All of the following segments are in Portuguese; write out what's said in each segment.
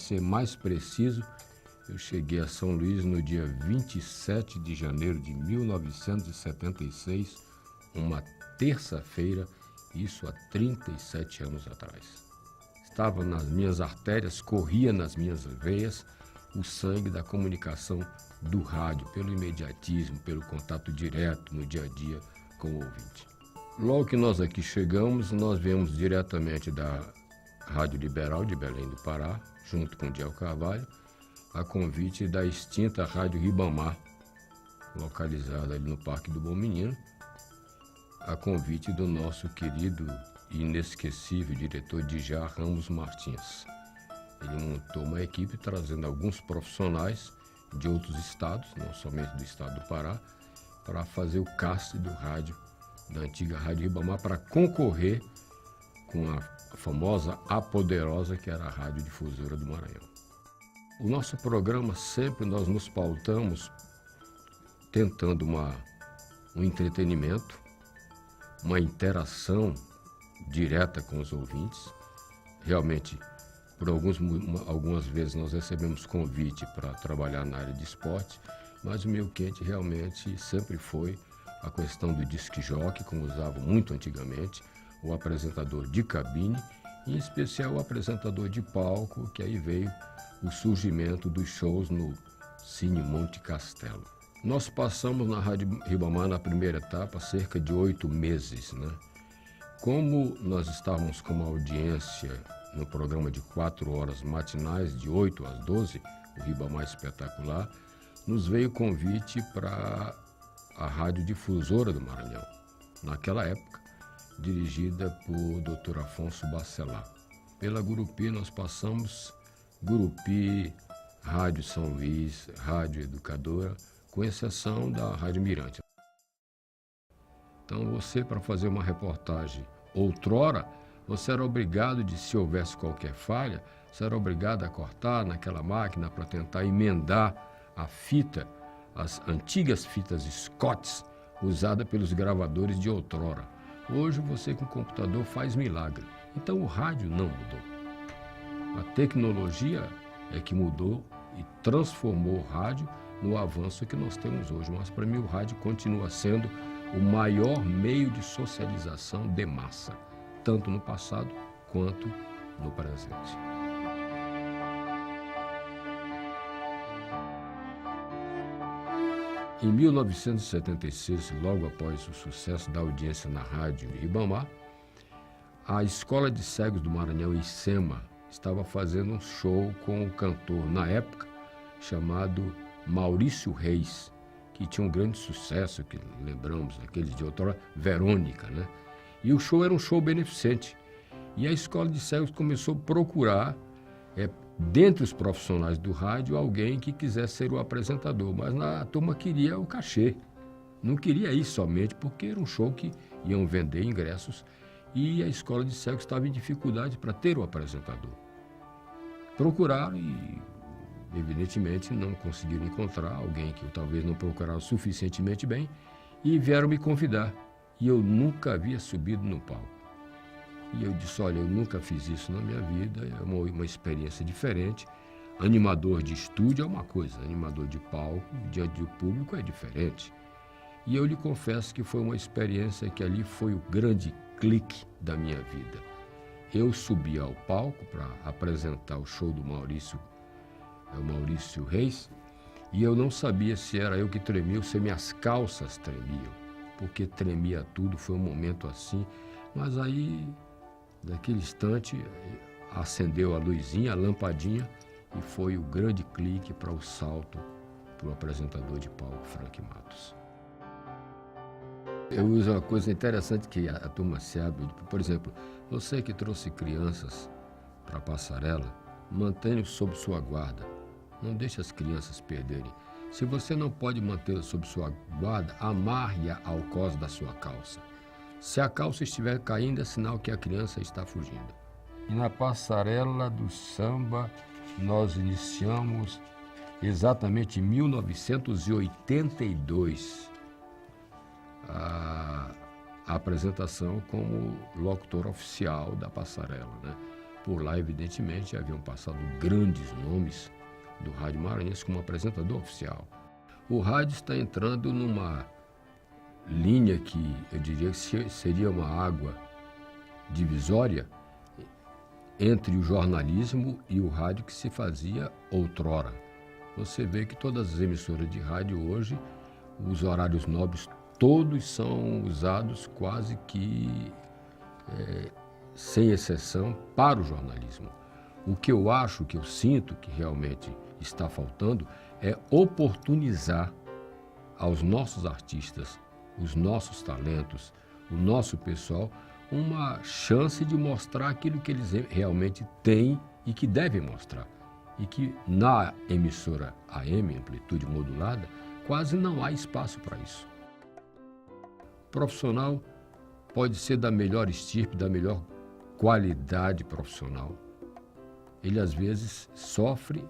ser mais preciso, eu cheguei a São Luís no dia 27 de janeiro de 1976, uma terça-feira, isso há 37 anos atrás. Estava nas minhas artérias, corria nas minhas veias o sangue da comunicação do rádio, pelo imediatismo, pelo contato direto no dia a dia com o ouvinte. Logo que nós aqui chegamos, nós viemos diretamente da Rádio Liberal de Belém do Pará, junto com o Diel Carvalho, a convite da extinta Rádio Ribamar, localizada ali no Parque do Bom Menino, a convite do nosso querido e inesquecível diretor Djá Ramos Martins. Ele montou uma equipe trazendo alguns profissionais de outros estados, não somente do estado do Pará, para fazer o cast do rádio, da antiga Rádio Ribamar, para concorrer com a famosa, a poderosa, que era a Rádio Difusora do Maranhão. O nosso programa sempre nós nos pautamos tentando um entretenimento, uma interação direta com os ouvintes. Realmente, por algumas vezes nós recebemos convite para trabalhar na área de esporte, mas o meu quente realmente sempre foi a questão do disc jockey, como usavam muito antigamente, o apresentador de cabine, e em especial o apresentador de palco, que aí veio o surgimento dos shows no Cine Monte Castelo. Nós passamos na Rádio Ribamar, na primeira etapa, cerca de 8 meses, né? Como nós estávamos com uma audiência no programa de 4 horas matinais, de 8 às 12, o Ribamar Espetacular, nos veio o convite para a Rádio Difusora do Maranhão, naquela época, dirigida por Dr. Afonso Bacelar. Pela Gurupi nós passamos Gurupi, Rádio São Luís, Rádio Educadora, com exceção da Rádio Mirante. Então você, para fazer uma reportagem outrora, você era obrigado se houvesse qualquer falha, você era obrigado a cortar naquela máquina para tentar emendar a fita, as antigas fitas Scotts, usadas pelos gravadores de outrora. Hoje você com o computador faz milagre. Então o rádio não mudou. A tecnologia é que mudou e transformou o rádio no avanço que nós temos hoje. Mas para mim o rádio continua sendo o maior meio de socialização de massa, tanto no passado quanto no presente. Em 1976, logo após o sucesso da audiência na Rádio Ribamar, a Escola de Cegos do Maranhão, ICEMA, estava fazendo um show com o cantor, na época, chamado Maurício Reis, que tinha um grande sucesso, que lembramos, aqueles de outrora, Verônica, né? E o show era um show beneficente. E a Escola de Cegos começou a procurar, dentre os profissionais do rádio, alguém que quisesse ser o apresentador, mas a turma queria o cachê. Não queria ir somente porque era um show que iam vender ingressos e a Escola de Cegos estava em dificuldade para ter o apresentador. Procuraram e, evidentemente, não conseguiram encontrar alguém que talvez não procuraram suficientemente bem e vieram me convidar. E eu nunca havia subido no palco. E eu disse, olha, eu nunca fiz isso na minha vida, é uma experiência diferente. Animador de estúdio é uma coisa, animador de palco, diante do público, é diferente. E eu lhe confesso que foi uma experiência que ali foi o grande clique da minha vida. Eu subi ao palco para apresentar o show do Maurício Reis, e eu não sabia se era eu que tremia ou se minhas calças tremiam, porque tremia tudo, foi um momento assim, mas aí... Naquele instante, acendeu a luzinha, a lampadinha, e foi o grande clique para o salto para o apresentador de palco, Frank Matos. Eu uso uma coisa interessante que a turma sabe, por exemplo, você que trouxe crianças para a passarela, mantenha-os sob sua guarda, não deixe as crianças perderem. Se você não pode mantê-las sob sua guarda, amarre-a ao cós da sua calça. Se a calça estiver caindo, é sinal que a criança está fugindo. E na passarela do samba, nós iniciamos exatamente em 1982 a apresentação como locutor oficial da passarela, né? Por lá, evidentemente, haviam passado grandes nomes do rádio maranhense como apresentador oficial. O rádio está entrando numa linha que eu diria que seria uma água divisória entre o jornalismo e o rádio que se fazia outrora. Você vê que todas as emissoras de rádio hoje, os horários nobres todos são usados quase que sem exceção para o jornalismo. O que eu acho, que eu sinto que realmente está faltando é oportunizar aos nossos artistas, os nossos talentos, o nosso pessoal, uma chance de mostrar aquilo que eles realmente têm e que devem mostrar. E que na emissora AM, amplitude modulada, quase não há espaço para isso. O profissional pode ser da melhor estirpe, da melhor qualidade profissional. Ele às vezes sofre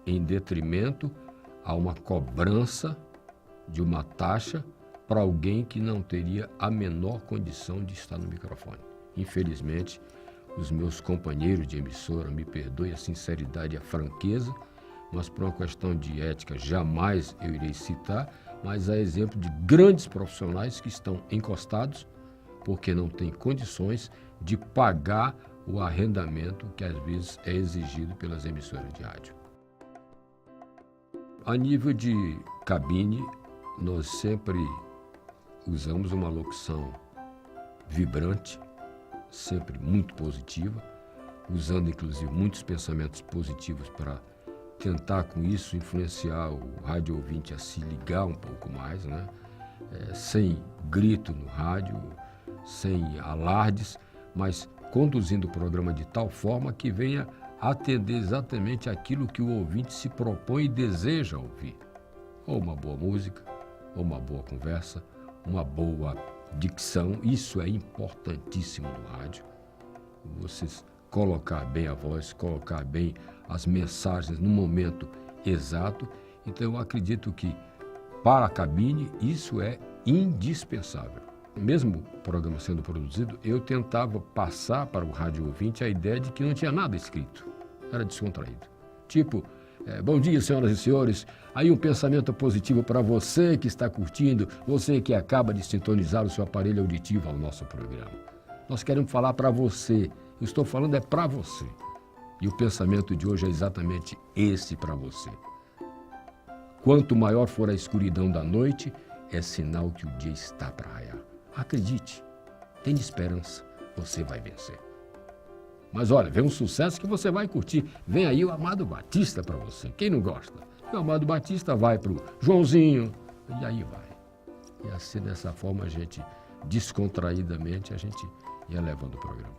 em detrimento a uma cobrança de uma taxa para alguém que não teria a menor condição de estar no microfone. Infelizmente, os meus companheiros de emissora, me perdoem a sinceridade e a franqueza, mas por uma questão de ética jamais eu irei citar, mas há exemplo de grandes profissionais que estão encostados porque não têm condições de pagar o arrendamento que às vezes é exigido pelas emissoras de rádio. A nível de cabine, nós sempre usamos uma locução vibrante, sempre muito positiva, usando inclusive muitos pensamentos positivos para tentar com isso influenciar o rádio ouvinte a se ligar um pouco mais, né? Sem grito no rádio, sem alardes, mas conduzindo o programa de tal forma que venha atender exatamente aquilo que o ouvinte se propõe e deseja ouvir. Ou uma boa música, ou uma boa conversa, uma boa dicção, isso é importantíssimo no rádio. Vocês colocar bem a voz, colocar bem as mensagens no momento exato. Então eu acredito que para a cabine isso é indispensável. Mesmo o programa sendo produzido, eu tentava passar para o rádio ouvinte a ideia de que não tinha nada escrito, era descontraído. Tipo, bom dia, senhoras e senhores, aí um pensamento positivo para você que está curtindo, você que acaba de sintonizar o seu aparelho auditivo ao nosso programa. Nós queremos falar para você, eu estou falando é para você. E o pensamento de hoje é exatamente esse para você. Quanto maior for a escuridão da noite, é sinal que o dia está para raiar. Acredite, tenha esperança, você vai vencer. Mas olha, vem um sucesso que você vai curtir. Vem aí o Amado Batista para você. Quem não gosta? O Amado Batista vai para o Joãozinho e aí vai. E assim, dessa forma, a gente, descontraídamente, a gente ia levando o programa.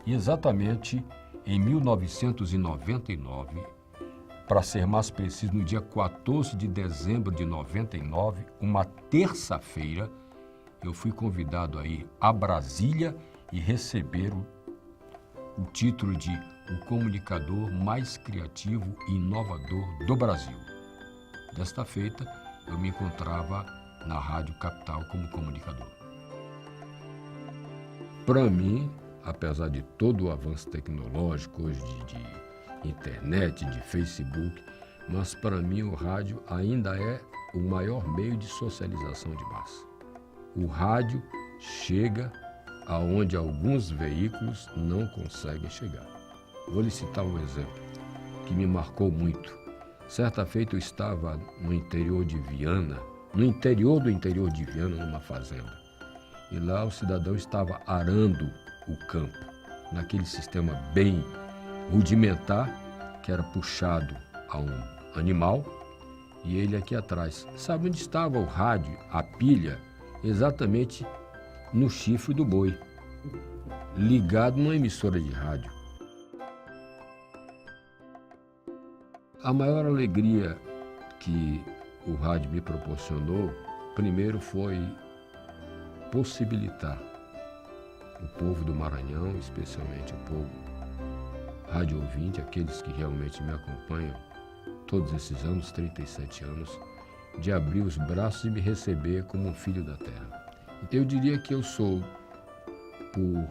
E exatamente em 1999, para ser mais preciso, no dia 14 de dezembro de 99, uma terça-feira, eu fui convidado a ir a Brasília e receber o título de o comunicador mais criativo e inovador do Brasil. Desta feita, eu me encontrava na Rádio Capital como comunicador. Para mim, apesar de todo o avanço tecnológico hoje de internet, de Facebook, mas para mim o rádio ainda é o maior meio de socialização de massa. O rádio chega aonde alguns veículos não conseguem chegar. Vou lhe citar um exemplo que me marcou muito. Certa feita eu estava no interior de Viana, no interior do interior de Viana, numa fazenda. E lá o cidadão estava arando o campo, naquele sistema bem rudimentar, que era puxado a um animal, e ele aqui atrás. Sabe onde estava o rádio, a pilha? Exatamente no chifre do boi, ligado numa emissora de rádio. A maior alegria que o rádio me proporcionou, primeiro foi possibilitar o povo do Maranhão, especialmente o povo rádio ouvinte, aqueles que realmente me acompanham todos esses anos, 37 anos, de abrir os braços e me receber como um filho da terra. Eu diria que eu sou por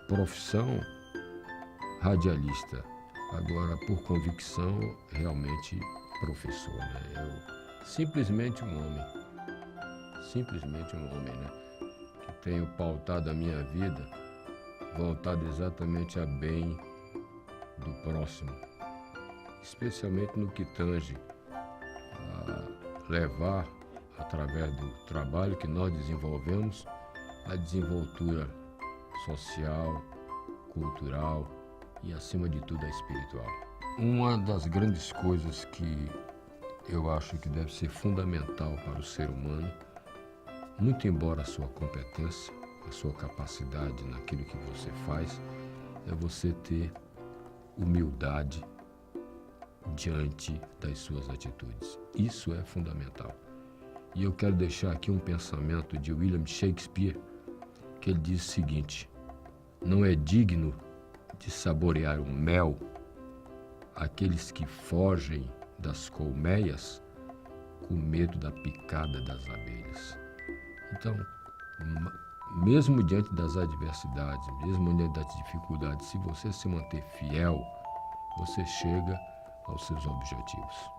profissão, radialista. Agora, por convicção, realmente professor, né? Eu simplesmente um homem, né? Que tenho pautado a minha vida voltado exatamente a bem do próximo, especialmente no que tange a levar, através do trabalho que nós desenvolvemos, a desenvoltura social, cultural e, acima de tudo, a espiritual. Uma das grandes coisas que eu acho que deve ser fundamental para o ser humano, muito embora a sua competência, a sua capacidade naquilo que você faz, é você ter humildade diante das suas atitudes. Isso é fundamental. E eu quero deixar aqui um pensamento de William Shakespeare, que ele diz o seguinte: não é digno de saborear o mel aqueles que fogem das colmeias com medo da picada das abelhas. Então, mesmo diante das adversidades, mesmo diante das dificuldades, se você se manter fiel, você chega aos seus objetivos.